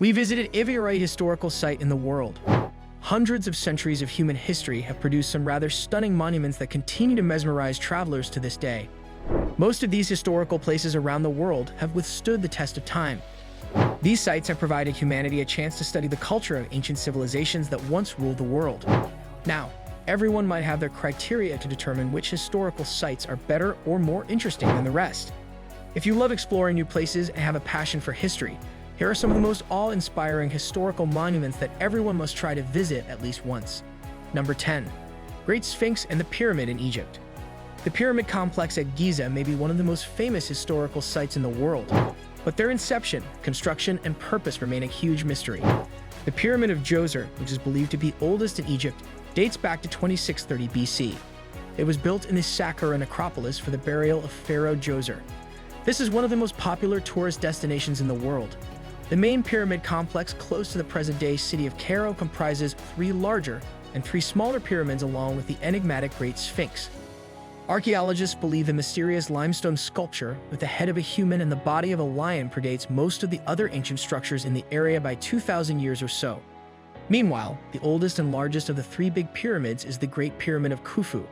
We visited every historical site in the world. Hundreds of centuries of human history have produced some rather stunning monuments that continue to mesmerize travelers to this day. Most of these historical places around the world have withstood the test of time. These sites have provided humanity a chance to study the culture of ancient civilizations that once ruled the world. Now, everyone might have their criteria to determine which historical sites are better or more interesting than the rest. If you love exploring new places and have a passion for history, here are some of the most awe-inspiring historical monuments that everyone must try to visit at least once. Number 10. Great Sphinx and the Pyramid in Egypt. The pyramid complex at Giza may be one of the most famous historical sites in the world, but their inception, construction, and purpose remain a huge mystery. The Pyramid of Djoser, which is believed to be oldest in Egypt, dates back to 2630 BC. It was built in the Saqqara necropolis for the burial of Pharaoh Djoser. This is one of the most popular tourist destinations in the world. The main pyramid complex close to the present-day city of Cairo comprises 3 larger and 3 smaller pyramids along with the enigmatic Great Sphinx. Archaeologists believe the mysterious limestone sculpture with the head of a human and the body of a lion predates most of the other ancient structures in the area by 2,000 years or so. Meanwhile, the oldest and largest of the 3 big pyramids is the Great Pyramid of Khufu.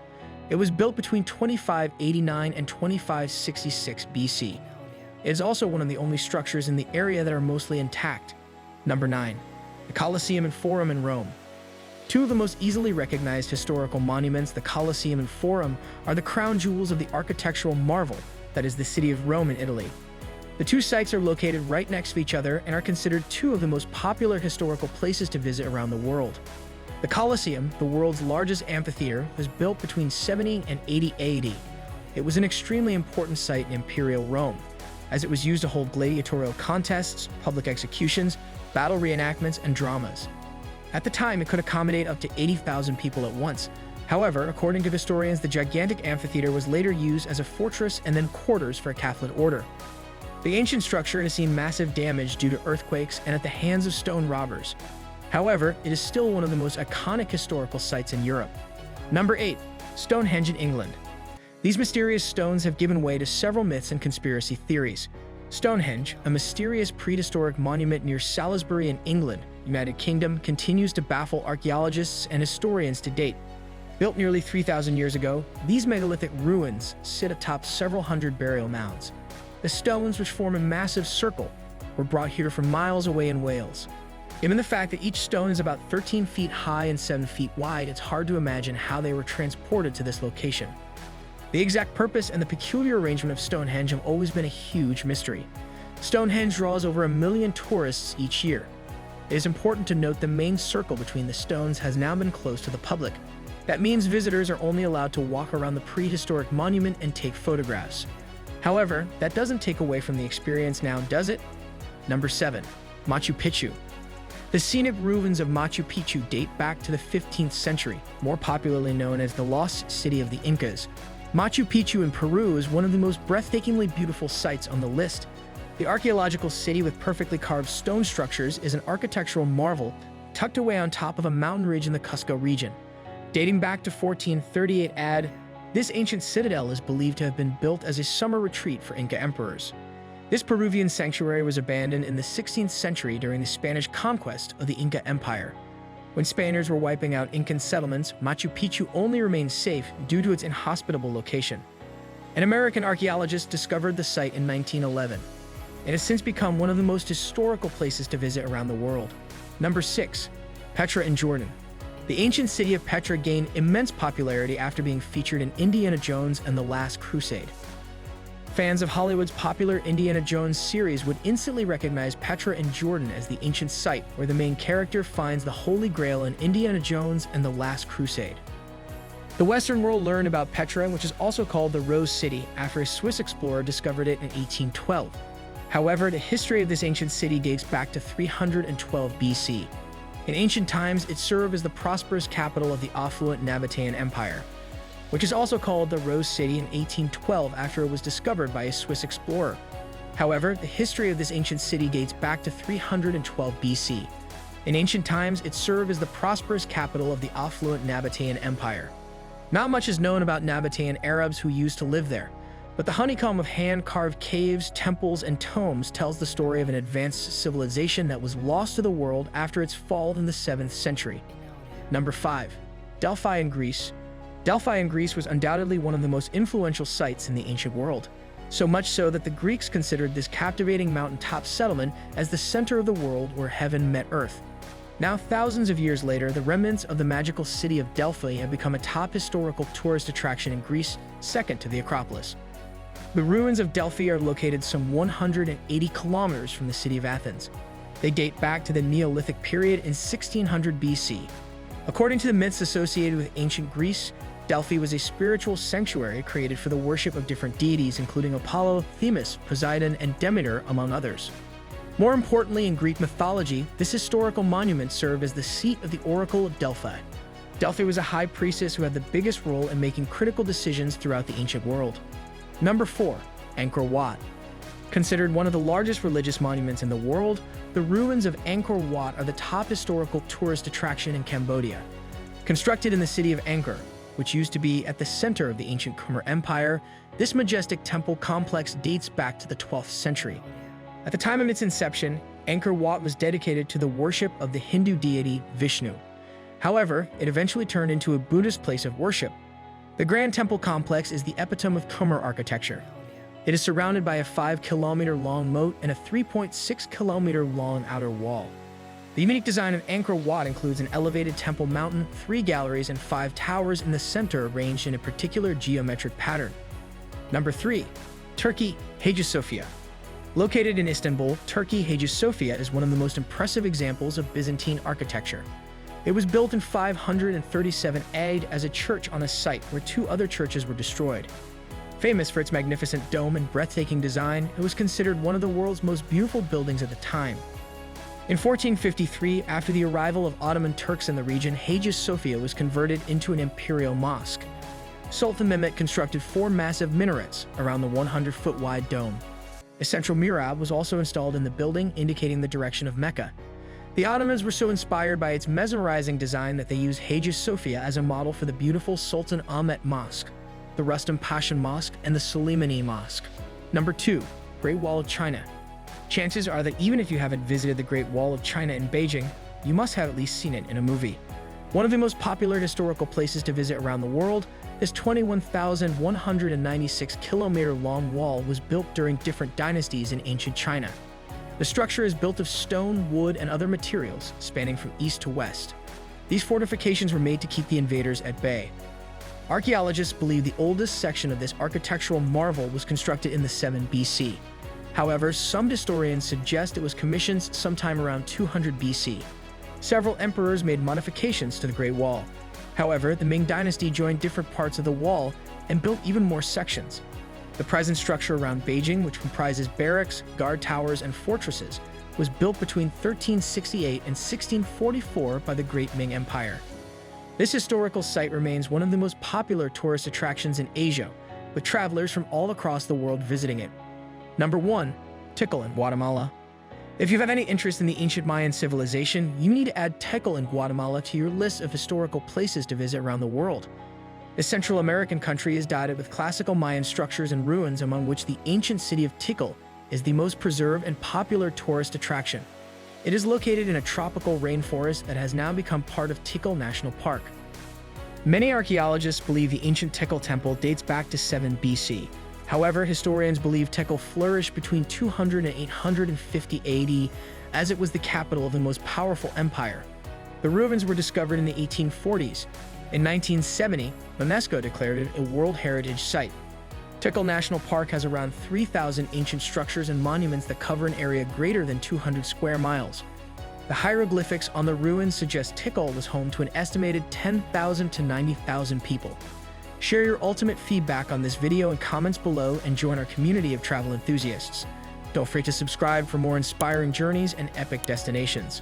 It was built between 2589 and 2566 BC. It is also one of the only structures in the area that are mostly intact. Number 9. The Coliseum and Forum in Rome. 2 of the most easily recognized historical monuments, the Coliseum and Forum, are the crown jewels of the architectural marvel that is the city of Rome in Italy. The 2 sites are located right next to each other and are considered 2 of the most popular historical places to visit around the world. The Coliseum, the world's largest amphitheater, was built between 70 and 80 AD. It was an extremely important site in Imperial Rome, as it was used to hold gladiatorial contests, public executions, battle reenactments, and dramas. At the time, it could accommodate up to 80,000 people at once. However, according to historians, the gigantic amphitheater was later used as a fortress and then quarters for a Catholic order. The ancient structure has seen massive damage due to earthquakes and at the hands of stone robbers. However, it is still one of the most iconic historical sites in Europe. Number 8. Stonehenge in England. These mysterious stones have given way to several myths and conspiracy theories. Stonehenge, a mysterious prehistoric monument near Salisbury in England, United Kingdom, continues to baffle archaeologists and historians to date. Built nearly 3,000 years ago, these megalithic ruins sit atop several hundred burial mounds. The stones, which form a massive circle, were brought here from miles away in Wales. Given the fact that each stone is about 13 feet high and 7 feet wide, it's hard to imagine how they were transported to this location. The exact purpose and the peculiar arrangement of Stonehenge have always been a huge mystery. Stonehenge draws over 1 million tourists each year. It is important to note the main circle between the stones has now been closed to the public. That means visitors are only allowed to walk around the prehistoric monument and take photographs. However, that doesn't take away from the experience now, does it? Number 7. Machu Picchu. The scenic ruins of Machu Picchu date back to the 15th century, more popularly known as the Lost City of the Incas. Machu Picchu in Peru is one of the most breathtakingly beautiful sites on the list. The archaeological city with perfectly carved stone structures is an architectural marvel tucked away on top of a mountain ridge in the Cusco region. Dating back to 1438 AD, this ancient citadel is believed to have been built as a summer retreat for Inca emperors. This Peruvian sanctuary was abandoned in the 16th century during the Spanish conquest of the Inca Empire. When Spaniards were wiping out Incan settlements, Machu Picchu only remained safe due to its inhospitable location. An American archaeologist discovered the site in 1911. It has since become one of the most historical places to visit around the world. Number 6. Petra in Jordan. The ancient city of Petra gained immense popularity after being featured in Indiana Jones and the Last Crusade. Fans of Hollywood's popular Indiana Jones series would instantly recognize Petra in Jordan as the ancient site where the main character finds the Holy Grail in Indiana Jones and the Last Crusade. The Western world learned about Petra, which is also called the Rose City, after a Swiss explorer discovered it in 1812. However, the history of this ancient city dates back to 312 BC. In ancient times, it served as the prosperous capital of the affluent Nabatean Empire, which is also called the Rose City in 1812 after it was discovered by a Swiss explorer. However, the history of this ancient city dates back to 312 BC. In ancient times, it served as the prosperous capital of the affluent Nabatean Empire. Not much is known about Nabatean Arabs who used to live there. But the honeycomb of hand-carved caves, temples, and tombs tells the story of an advanced civilization that was lost to the world after its fall in the 7th century. Number 5. Delphi in Greece. Delphi in Greece was undoubtedly one of the most influential sites in the ancient world, so much so that the Greeks considered this captivating mountaintop settlement as the center of the world where heaven met earth. Now, thousands of years later, the remnants of the magical city of Delphi have become a top historical tourist attraction in Greece, second to the Acropolis. The ruins of Delphi are located some 180 kilometers from the city of Athens. They date back to the Neolithic period in 1600 BC. According to the myths associated with ancient Greece, Delphi was a spiritual sanctuary created for the worship of different deities, including Apollo, Themis, Poseidon, and Demeter, among others. More importantly, in Greek mythology, this historical monument served as the seat of the Oracle of Delphi. Delphi was a high priestess who had the biggest role in making critical decisions throughout the ancient world. Number 4. Angkor Wat. Considered one of the largest religious monuments in the world, the ruins of Angkor Wat are the top historical tourist attraction in Cambodia. Constructed in the city of Angkor, which used to be at the center of the ancient Khmer Empire, this majestic temple complex dates back to the 12th century. At the time of its inception, Angkor Wat was dedicated to the worship of the Hindu deity Vishnu. However, it eventually turned into a Buddhist place of worship. The Grand Temple complex is the epitome of Khmer architecture. It is surrounded by a 5-kilometer-long moat and a 3.6-kilometer-long outer wall. The unique design of Angkor Wat includes an elevated temple mountain, 3 galleries, and 5 towers in the center arranged in a particular geometric pattern. Number 3. Turkey, Hagia Sophia. Located in Istanbul, Turkey, Hagia Sophia is one of the most impressive examples of Byzantine architecture. It was built in 537 AD as a church on a site where 2 other churches were destroyed. Famous for its magnificent dome and breathtaking design, it was considered one of the world's most beautiful buildings at the time. In 1453, after the arrival of Ottoman Turks in the region, Hagia Sophia was converted into an imperial mosque. Sultan Mehmet constructed 4 massive minarets around the 100-foot-wide dome. A central mihrab was also installed in the building, indicating the direction of Mecca. The Ottomans were so inspired by its mesmerizing design that they used Hagia Sophia as a model for the beautiful Sultan Ahmet Mosque, the Rustam Pasha Mosque, and the Soleimani Mosque. Number 2. Great Wall of China. Chances are that even if you haven't visited the Great Wall of China in Beijing, you must have at least seen it in a movie. One of the most popular historical places to visit around the world, this 21,196-kilometer-long wall was built during different dynasties in ancient China. The structure is built of stone, wood, and other materials, spanning from east to west. These fortifications were made to keep the invaders at bay. Archaeologists believe the oldest section of this architectural marvel was constructed in the 7 BC. However, some historians suggest it was commissioned sometime around 200 BC. Several emperors made modifications to the Great Wall. However, the Ming Dynasty joined different parts of the wall and built even more sections. The present structure around Beijing, which comprises barracks, guard towers, and fortresses, was built between 1368 and 1644 by the Great Ming Empire. This historical site remains one of the most popular tourist attractions in Asia, with travelers from all across the world visiting it. Number 1. Tikal in Guatemala. If you have any interest in the ancient Mayan civilization, you need to add Tikal in Guatemala to your list of historical places to visit around the world. This Central American country is dotted with classical Mayan structures and ruins, among which the ancient city of Tikal is the most preserved and popular tourist attraction. It is located in a tropical rainforest that has now become part of Tikal National Park. Many archaeologists believe the ancient Tikal temple dates back to 7 BC. However, historians believe Tikal flourished between 200 and 850 AD, as it was the capital of the most powerful empire. The ruins were discovered in the 1840s. In 1970, UNESCO declared it a World Heritage Site. Tikal National Park has around 3,000 ancient structures and monuments that cover an area greater than 200 square miles. The hieroglyphics on the ruins suggest Tikal was home to an estimated 10,000 to 90,000 people. Share your ultimate feedback on this video in comments below and join our community of travel enthusiasts. Don't forget to subscribe for more inspiring journeys and epic destinations.